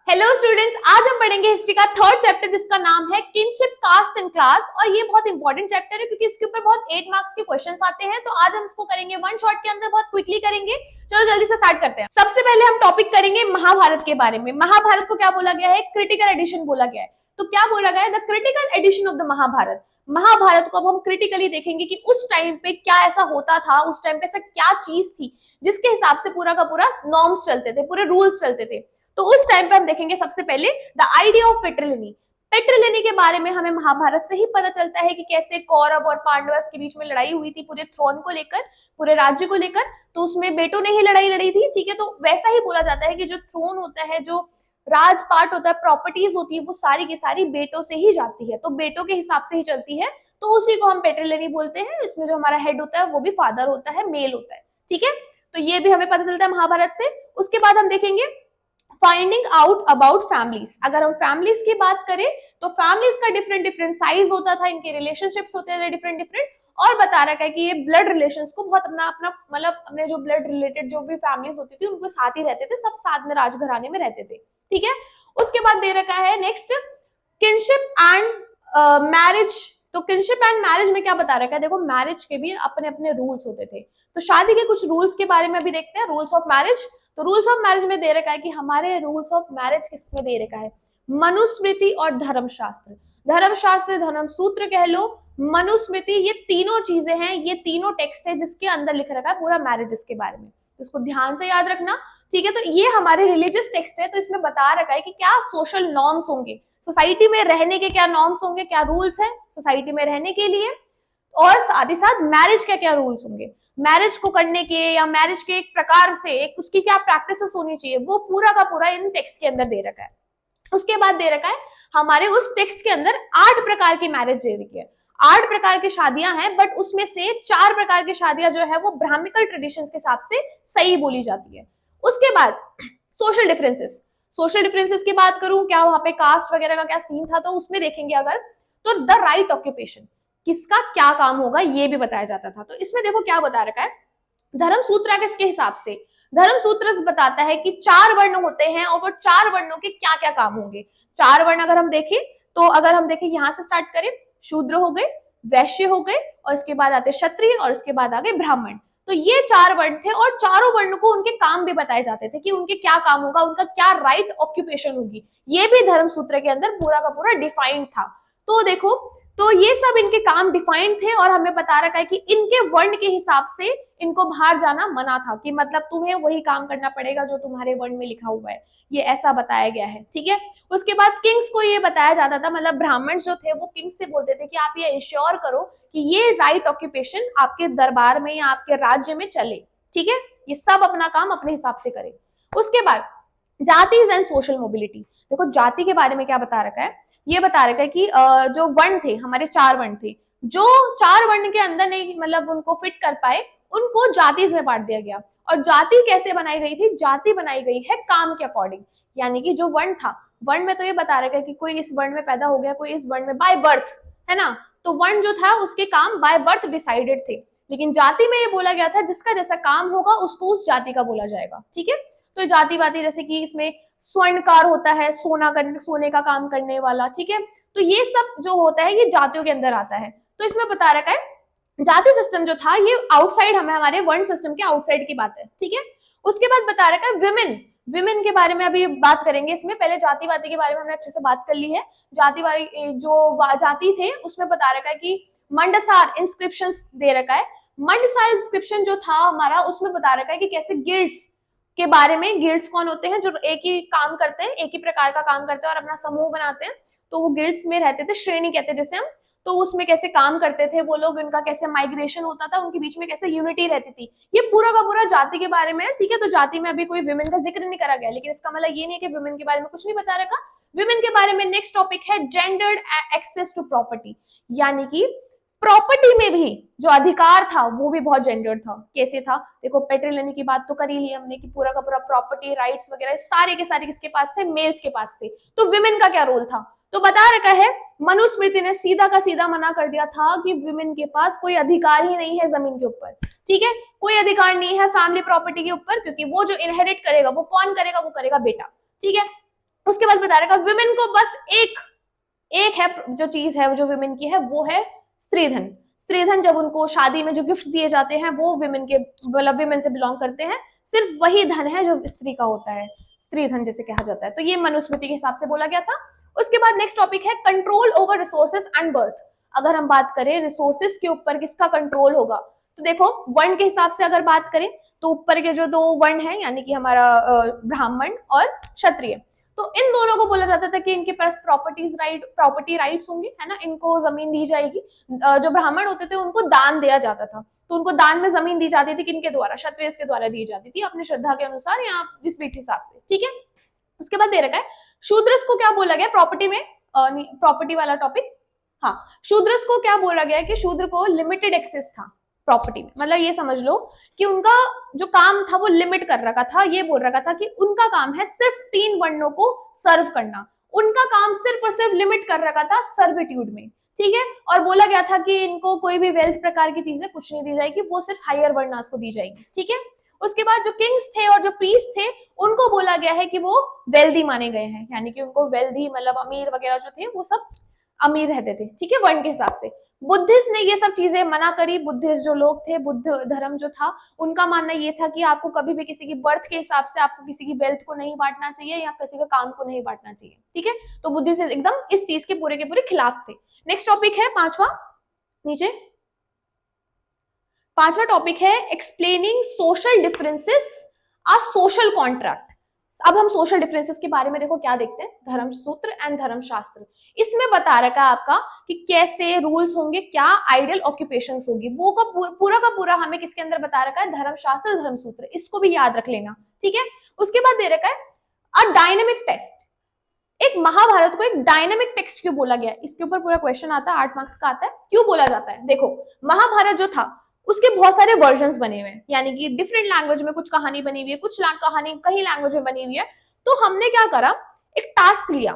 Hello students, आज हम पढ़ेंगे हिस्ट्री का थर्ड चैप्टर जिसका नाम है किनशिप, कास्ट एंड क्लास। और ये बहुत इंपॉर्टेंट चैप्टर है क्योंकि इसके ऊपर बहुत 8 मार्क्स के क्वेश्चंस आते हैं। तो आज हम इसको करेंगे वन शॉट के अंदर, बहुत क्विकली करेंगे। चलो जल्दी से स्टार्ट करते हैं। सबसे पहले हम टॉपिक करेंगे महाभारत के बारे में। महाभारत को क्या बोला गया है? क्रिटिकल एडिशन बोला गया है। तो क्या बोला गया है? The critical edition of the Mahabharata. Mahabharata को अब हम क्रिटिकली देखेंगे कि उस टाइम पे क्या ऐसा होता था, उस टाइम पे ऐसा क्या चीज थी जिसके हिसाब से पूरा का पूरा नॉर्म्स चलते थे, पूरे रूल्स चलते थे। तो उस टाइम पे हम देखेंगे सबसे पहले द आइडिया ऑफ पेट्रिलिनी। पेट्रिलिनी के बारे में हमें महाभारत से ही पता चलता है कि कैसे कौरव और पांडवस के बीच में लड़ाई हुई थी पूरे थ्रोन को लेकर, पूरे राज्य को लेकर। तो उसमें बेटों ने ही लड़ाई लड़ी थी, ठीक है। तो वैसा ही बोला जाता है कि जो थ्रोन होता है, जो राजपाट होता है, प्रॉपर्टीज होती है, वो सारी की सारी बेटों से ही जाती है। तो बेटों के हिसाब से ही चलती है। तो उसी को हम पेट्रिलिनी बोलते हैं। इसमें जो हमारा हेड होता है वो भी फादर होता है, मेल होता है, ठीक है। तो ये भी हमें पता चलता है महाभारत से। उसके बाद हम देखेंगे फाइंडिंग आउट अबाउट फैमिलीज। अगर हम फैमिलीज की बात करें तो फैमिलीज का डिफरेंट डिफरेंट साइज होता था, इनके रिलेशनशिप्स होते थे डिफरेंट डिफरेंट। और बता रखा है कि ये ब्लड रिलेशंस को बहुत अपना अपना मतलब अपने जो ब्लड रिलेटेड जो भी फैमिलीज होती थी उनको साथ ही रहते थे, सब साथ में राजघराने में रहते थे, ठीक है। उसके बाद दे रखा है नेक्स्ट किनशिप एंड मैरिज। तो किनशिप एंड मैरिज में क्या बता रखा है? देखो, मैरिज के भी अपने अपने रूल्स होते थे। तो शादी के कुछ रूल्स के बारे में भी देखते हैं, रूल्स ऑफ मैरिज। तो रूल्स ऑफ मैरिज में दे रखा है कि हमारे रूल्स ऑफ मैरिज किसमें दे रखा है? मनुस्मृति और धर्मशास्त्र। धर्मशास्त्र, धर्म सूत्र कह लो, मनुस्मृति, ये तीनों चीजें हैं, ये तीनों टेक्स्ट है जिसके अंदर लिख रखा है पूरा मैरिजेस के बारे में। तो इसको ध्यान से याद रखना, ठीक है। तो ये हमारे रिलीजियस टेक्स्ट है। तो इसमें बता रखा है कि क्या सोशल नॉर्म्स होंगे, सोसाइटी में रहने के क्या नॉर्म्स होंगे, क्या रूल्स हैं सोसाइटी में रहने के लिए, और साथ ही साथ मैरिज के क्या रूल्स होंगे, मैरिज को करने के या मैरिज के एक प्रकार से एक उसकी क्या प्रैक्टिसेस होनी चाहिए, वो पूरा का पूरा इन टेक्स्ट के अंदर दे रखा है। उसके बाद दे रखा है हमारे उस टेक्स्ट के अंदर 8 प्रकार की मैरिज दे रखी है। 8 प्रकार की शादियां हैं, बट उसमें से 4 प्रकार की शादियां जो है वो ब्राह्मिकल ट्रेडिशंस के हिसाब से सही बोली जाती है। उसके बाद सोशल डिफरेंसेस। सोशल डिफरेंसेस की बात करूं, क्या वहां पे कास्ट वगैरह का क्या सीन था, तो उसमें देखेंगे अगर, तो द राइट ऑक्यूपेशन, किसका क्या काम होगा ये भी बताया जाता था। तो इसमें देखो क्या बता रखा है, धर्म सूत्र किसके हिसाब से, धर्म सूत्र बताता है कि 4 वर्ण होते हैं और वो 4 वर्णों के क्या क्या काम होंगे। 4 वर्ण अगर हम देखें, तो अगर हम देखें यहां से स्टार्ट करें, शूद्र हो गए, वैश्य हो गए, और इसके बाद आते क्षत्रिय, और इसके बाद आ गए ब्राह्मण। तो ये 4 वर्ण थे और चारों वर्ण को उनके काम भी बताए जाते थे कि उनके क्या काम होगा, उनका क्या राइट ऑक्यूपेशन होगी। ये भी धर्म सूत्र के अंदर पूरा का पूरा डिफाइंड था। तो देखो, तो ये सब इनके काम डिफाइंड थे और हमें बता रखा है कि इनके वर्ण के हिसाब से इनको बाहर जाना मना था, कि मतलब तुम्हें वही काम करना पड़ेगा जो तुम्हारे वर्ण में लिखा हुआ है, ये ऐसा बताया गया है, ठीक है। उसके बाद किंग्स को ये बताया जाता था, मतलब ब्राह्मण जो थे वो किंग्स से बोलते थे कि आप ये इंश्योर करो कि ये राइट ऑक्यूपेशन आपके दरबार में या आपके राज्य में चले, ठीक है। ये सब अपना काम अपने हिसाब से करें। उसके बाद जातीज एंड सोशल मोबिलिटी। देखो जाति के बारे में क्या बता रखा है, ये बता रखा है कि जो वर्ण थे हमारे 4 वर्ण थे, जो 4 वर्ण के अंदर नहीं मतलब उनको फिट कर पाए, उनको जातिज में बांट दिया गया। और जाति कैसे बनाई गई थी? जाति बनाई गई है काम के अकॉर्डिंग, यानी कि जो वर्ण था, वर्ण में तो ये बता रखा है कि कोई इस वर्ण में पैदा हो गया, कोई इस वर्ण में बाय बर्थ, है ना। तो वर्ण जो था उसके काम बाय बर्थ डिसाइडेड थे, लेकिन जाति में ये बोला गया था जिसका जैसा काम होगा उसको उस जाति का बोला जाएगा, ठीक है। तो जाति वाति जैसे कि इसमें स्वर्णकार होता है, सोने का काम करने वाला, ठीक है। तो ये सब जो होता है ये जातियों के अंदर आता है। तो इसमें बता रखा है जाति सिस्टम जो था ये आउटसाइड, हमें हमारे वर्ण सिस्टम के आउटसाइड की बात है, ठीक है। उसके बाद बता रखा है विमेन। विमेन के बारे में अभी बात करेंगे। इसमें पहले जातिवादी के बारे में हमने अच्छे से बात कर ली है। जातिवादी जो जाति थे उसमें बता रखा है कि मंडसार इंस्क्रिप्शन दे रखा है। मंडसार इंस्क्रिप्शन जो था हमारा, उसमें बता रखा है कि कैसे गिल्ड्स के बारे में, गिल्ड्स कौन होते हैं? जो एक ही काम करते हैं, एक ही प्रकार का काम करते हैं और अपना समूह बनाते हैं, तो वो गिल्ड्स में रहते थे, श्रेणी कहते हैं जैसे हम। तो उसमें कैसे काम करते थे वो लोग, उनका कैसे माइग्रेशन होता था, उनके बीच में कैसे यूनिटी रहती थी, ये पूरा का पूरा जाति के बारे में है, ठीक है। तो जाति में अभी कोई विमेन का जिक्र नहीं करा गया, लेकिन इसका मतलब ये नहीं है कि विमेन के बारे में कुछ नहीं बता रखा। विमेन के बारे में नेक्स्ट टॉपिक है जेंडर्ड एक्सेस टू प्रॉपर्टी, यानी कि प्रॉपर्टी में भी जो अधिकार था वो भी बहुत जेंडर्ड था। कैसे था? देखो, पेट्रिलिनी की बात तो कर ही ली हमने कि पूरा का पूरा प्रॉपर्टी राइट्स वगैरह सारे के सारे किसके पास थे? मेल्स के पास थे। तो विमेन का क्या रोल था? तो बता रखा है मनुस्मृति ने सीधा का सीधा मना कर दिया था कि विमेन के पास कोई अधिकार ही नहीं है जमीन के ऊपर, ठीक है। कोई अधिकार नहीं है फैमिली प्रॉपर्टी के ऊपर, क्योंकि वो जो इनहेरिट करेगा वो कौन करेगा? वो करेगा बेटा, ठीक है। उसके बाद बता रखा वुमेन को बस एक है जो चीज है जो वुमेन की है, वो है स्त्रीधन। स्त्रीधन जब उनको शादी में जो गिफ्ट दिए जाते हैं वो वुमेन के मतलब वुमेन से बिलोंग करते हैं, सिर्फ वही धन है जो स्त्री का होता है, स्त्रीधन जैसे कहा जाता है। तो ये मनुस्मृति के हिसाब से बोला गया था। उसके बाद नेक्स्ट टॉपिक है control over resources and birth. अगर हम बात करें रिसोर्सेस के ऊपर किसका कंट्रोल होगा, तो देखो वर्ण के हिसाब से अगर बात करें तो ऊपर के जो दो वर्ण है यानी कि हमारा ब्राह्मण और क्षत्रिय, तो इन दोनों को बोला जाता था कि इनके पास प्रॉपर्टी राइट्स होंगे, है ना, इनको जमीन दी जाएगी। जो ब्राह्मण होते थे उनको दान दिया जाता था, तो उनको दान में जमीन दी जाती थी, किनके द्वारा, क्षत्रिय के द्वारा दी जाती थी अपनी श्रद्धा के अनुसार या जिस भी हिसाब से, ठीक है। उसके बाद दे रखा है शूद्रस को क्या बोला गया प्रॉपर्टी में, प्रॉपर्टी वाला टॉपिक, हाँ, शूद्रस को क्या बोला गया कि शूद्र को लिमिटेड एक्सेस था प्रॉपर्टी में, मतलब ये समझ लो कि उनका जो काम था वो लिमिट कर रखा था, ये बोल रखा था कि उनका काम है सिर्फ 3 वर्णों को सर्व करना, उनका काम सिर्फ और सिर्फ लिमिट कर रखा था सर्विट्यूड में, ठीक है। और बोला गया था कि इनको कोई भी वेल्थ प्रकार की चीजें कुछ नहीं दी जाएगी, वो सिर्फ हायर वर्णास को दी जाएगी, ठीक है। उसके बाद जो किंग्स थे और जो प्रीस्ट थे उनको बोला गया है कि वो वेल्दी माने गए हैं, यानी कि उनको वेल्दी मतलब अमीर वगैरह जो थे वो सब अमीर रहते थे, ठीक है, वर्ण के हिसाब से। बुद्धिस्ट ने ये सब चीजें मना करी, बुद्धिस्ट जो लोग थे, बुद्ध धर्म जो था उनका मानना ये था कि आपको कभी भी किसी की बर्थ के हिसाब से आपको किसी की वेल्थ को नहीं बांटना चाहिए या किसी का काम को नहीं बांटना चाहिए, ठीक है। तो बुद्धिस्ट एकदम इस चीज के पूरे खिलाफ थे। नेक्स्ट टॉपिक है पांचवा, नीचे पांचवा टॉपिक है एक्सप्लेनिंग सोशल डिफरेंसेस आ सोशल कॉन्ट्रैक्ट। अब हम सोशल डिफरेंसेस के बारे में देखो क्या देखते हैं, धर्म सूत्र एंड धर्म शास्त्र। इसमें बता रखा है आपका कि कैसे रूल्स होंगे, क्या आइडियल ऑक्यूपेशंस होगी, वो का पूरा हमें किसके अंदर बता रखा है, धर्म शास्त्र धर्म सूत्र, इसको भी याद रख लेना, ठीक है। उसके बाद दे रखा है अ डायनेमिक टेक्स्ट। एक महाभारत को एक डायनेमिक टेक्स्ट क्यों बोला गया, इसके ऊपर पूरा क्वेश्चन आता है, 8 मार्क्स का आता है, क्यों बोला जाता है। देखो महाभारत जो था उसके बहुत सारे वर्जन्स बने हुए हैं, यानी कि डिफरेंट लैंग्वेज में कुछ कहानी बनी हुई है, कुछ कहानी कहीं लैंग्वेज में बनी हुई है। तो हमने क्या करा, एक टास्क लिया,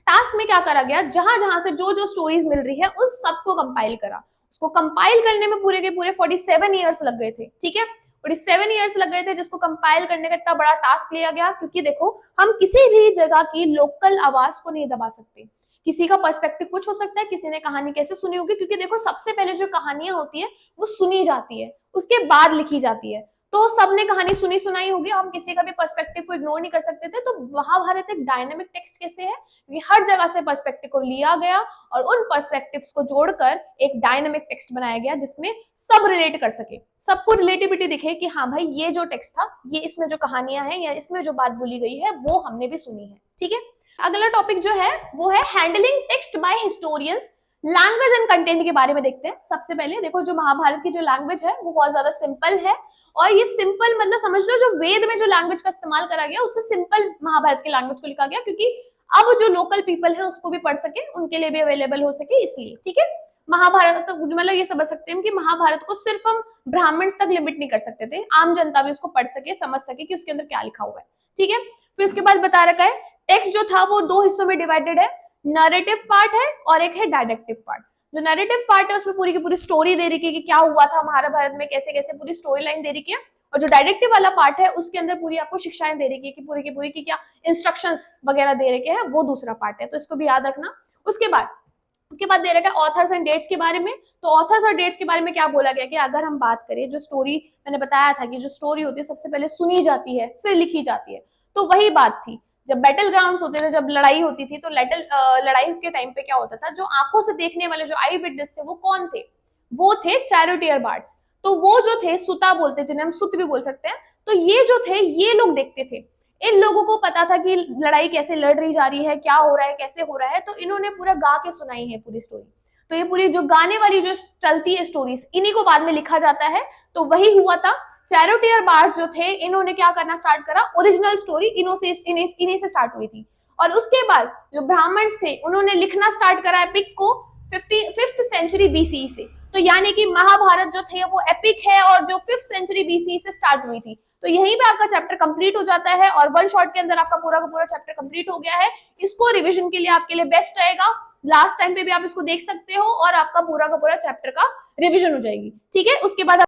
टास्क में क्या करा गया, जहां जहां से जो जो स्टोरीज मिल रही है उन सबको कंपाइल करा। उसको कंपाइल करने में पूरे के पूरे 47 ईयर्स लग गए थे, ठीक है, 47 ईयर्स लग गए थे जिसको कंपाइल करने का इतना बड़ा टास्क लिया गया, क्योंकि देखो हम किसी भी जगह की लोकल आवाज को नहीं दबा सकते, किसी का पर्सपेक्टिव कुछ हो सकता है, किसी ने कहानी कैसे सुनी होगी, क्योंकि देखो सबसे पहले जो कहानियां होती है वो सुनी जाती है, उसके बाद लिखी जाती है, तो सबने कहानी सुनी सुनाई होगी, हम किसी का भी पर्सपेक्टिव को इग्नोर नहीं कर सकते थे। तो महाभारत एक डायनेमिक टेक्स्ट कैसे है, क्योंकि हर जगह से पर्सपेक्टिव को लिया गया और उन पर्सपेक्टिव्स को जोड़कर एक डायनेमिक टेक्स्ट बनाया गया जिसमें सब रिलेट कर सके, सबको रिलेटिविटी दिखे कि हाँ भाई ये जो टेक्स्ट था, ये इसमें जो कहानियां हैं या इसमें जो बात बोली गई है वो हमने भी सुनी है, ठीक है। अगला टॉपिक जो है वो है handling text bye historians. Language and content के बारे में देखते हैं। सबसे पहले देखो जो महाभारत की जो लैंग्वेज है वो बहुत ज्यादा सिंपल है, और ये सिंपल मतलब समझ लो जो वेद में जो लैंग्वेज का इस्तेमाल करा गया उससे सिंपल महाभारत की लैंग्वेज को लिखा गया, क्योंकि अब जो लोकल पीपल है उसको भी पढ़ सके, उनके लिए भी अवेलेबल हो सके, इसलिए, ठीक है। महाभारत तो मतलब ये समझ सकते हैं कि महाभारत को सिर्फ हम ब्राह्मण तक लिमिट नहीं कर सकते थे, आम जनता भी उसको पढ़ सके, समझ सके कि उसके अंदर क्या लिखा हुआ है, ठीक है। फिर इसके बाद बता रखा है टेक्स्ट जो था वो 2 हिस्सों में डिवाइडेड है, नरेटिव पार्ट है और एक है डायडेक्टिव पार्ट। जो नैरेटिव पार्ट है उसमें पूरी की पूरी स्टोरी दे रखी है कि क्या हुआ था महाभारत में, कैसे कैसे पूरी स्टोरी लाइन दे रखी है, और जो डायरेक्टिव वाला पार्ट है उसके अंदर पूरी आपको शिक्षाएं दे रखी है कि पूरी की पूरी की क्या इंस्ट्रक्शंस वगैरह दे रखे हैं, वो दूसरा पार्ट है, तो इसको भी याद रखना। उसके बाद दे रखा है ऑथर्स एंड डेट्स के बारे में। तो ऑथर्स और डेट्स के बारे में क्या बोला गया कि अगर हम बात करें, जो स्टोरी मैंने बताया था कि जो स्टोरी होती है सबसे पहले सुनी जाती है फिर लिखी जाती है, तो वही बात थी जब बैटल ग्राउंड्स होते थे, जब लड़ाई होती थी, तो लड़ाई के टाइम पे क्या होता था, जो आंखों से देखने वाले जो आई विटनेस थे वो कौन थे, वो थे चैरिटियर बार्ड्स। तो वो जो थे सुता बोलते, जिन्हें हम सुत भी बोल सकते हैं, तो ये जो थे ये लोग देखते थे, इन लोगों को पता था कि लड़ाई कैसे लड़ रही जा रही है, क्या हो रहा है, कैसे हो रहा है, तो इन्होंने पूरा गा के सुनाई है पूरी स्टोरी। तो ये पूरी जो गाने वाली जो चलती है स्टोरीज, इन्हीं को बाद में लिखा जाता है, तो वही हुआ था। चैरिटियर बार्ड्स जो थे इन्होंने क्या करना स्टार्ट करा, ओरिजिनल स्टोरी इन्हीं से स्टार्ट हुई थी, और उसके बाद जो ब्राह्मण्स थे उन्होंने लिखना स्टार्ट करा एपिक को 5th सेंचुरी बीसी से। तो यानी कि महाभारत जो थे वो एपिक है और जो 5th सेंचुरी बीसी से स्टार्ट हुई थी। तो यहीं पे आपका चैप्टर कंप्लीट हो जाता है और वन शॉट के अंदर आपका पूरा का पूरा चैप्टर कंप्लीट हो गया है। इसको रिवीजन के लिए आपके लिए बेस्ट रहेगा, लास्ट टाइम पे भी आप इसको देख सकते हो और आपका पूरा का पूरा चैप्टर का रिवीजन हो जाएगी, ठीक है। उसके बाद